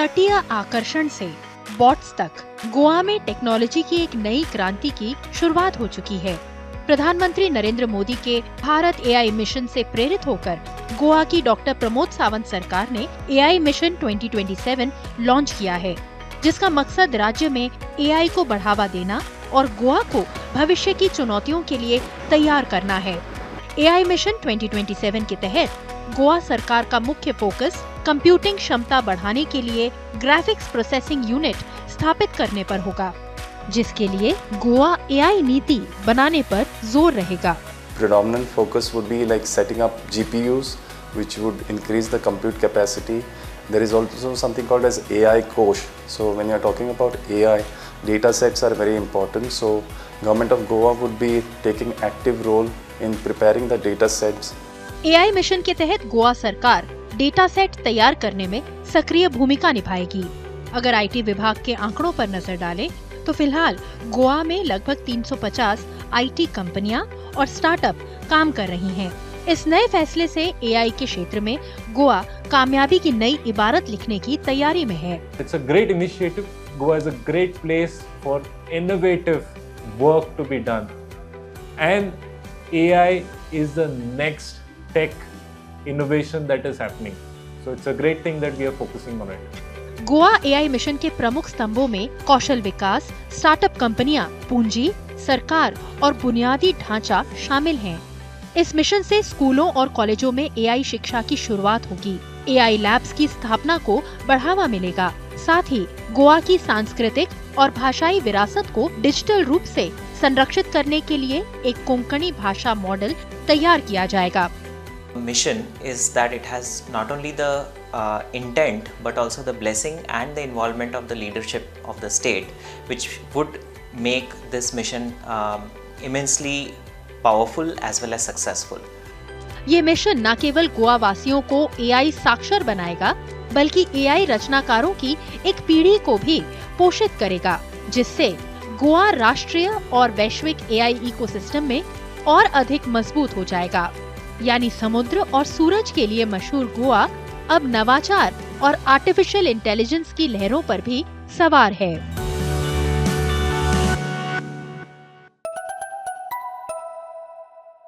तटीय आकर्षण से बॉट्स तक, गोवा में टेक्नोलॉजी की एक नई क्रांति की शुरुआत हो चुकी है। प्रधानमंत्री नरेंद्र मोदी के भारत एआई मिशन से प्रेरित होकर गोवा की डॉक्टर प्रमोद सावंत सरकार ने एआई मिशन 2027 लॉन्च किया है, जिसका मकसद राज्य में एआई को बढ़ावा देना और गोवा को भविष्य की चुनौतियों के लिए तैयार करना है। एआई मिशन 2027 के तहत गोवा सरकार का मुख्य फोकस कंप्यूटिंग क्षमता बढ़ाने के लिए ग्राफिक्स प्रोसेसिंग यूनिट स्थापित करने पर होगा, जिसके लिए गोवा एआई नीति बनाने पर जोर रहेगा। Predominant focus would be like setting up GPUs, which would increase the compute capacity. There is also something called as AI Kosh. So when you are talking about AI, data sets are very important. So Government of Goa would be taking active role in preparing the data sets. AI mission के तहत गोवा सरकार data set तैयार करने में सक्रिय भूमिका निभाएगी। अगर आईटी विभाग के आंकड़ों पर नजर डालें, तो फिलहाल गोवा में लगभग 350 आईटी कंपनियां और स्टार्टअप काम कर रही हैं। इस नए फैसले से एआई के क्षेत्र में गोवा कामयाबी की नई इबारत लिखने की तैयारी में है। It's a great initiative. Goa is a great place for innovative work to be done, and AI is the next tech innovation that is happening. So it's a great thing that we are focusing on it. Goa AI mission के प्रमुख स्तंभों में कौशल विकास, startup कंपनियां, पूंजी, सरकार और बुनियादी ढांचा शामिल हैं। इस मिशन से स्कूलों और कॉलेजों में एआई शिक्षा की शुरुआत होगी। एआई लैब्स की स्थापना को बढ़ावा मिलेगा। साथ ही गोवा की सांस्कृतिक और भाषाई विरासत को डिजिटल रूप से संरक्षित करने के लिए एक कोंकणी भाषा मॉडल तैयार किया जाएगा। Mission is that it has not only the intent but also the blessing and the involvement of the leadership of the state, which would make this mission immensely powerful as well as successful. ये mission न केवल गोवा वासियों को AI साक्षर बनाएगा, बल्कि AI रचनाकारों की एक पीढ़ी को भी पोषित करेगा, जिससे गोवा राष्ट्रीय और वैश्विक एआई इकोसिस्टम में और अधिक मजबूत हो जाएगा। यानी समुद्र और सूरज के लिए मशहूर गोवा अब नवाचार और आर्टिफिशियल इंटेलिजेंस की लहरों पर भी सवार है।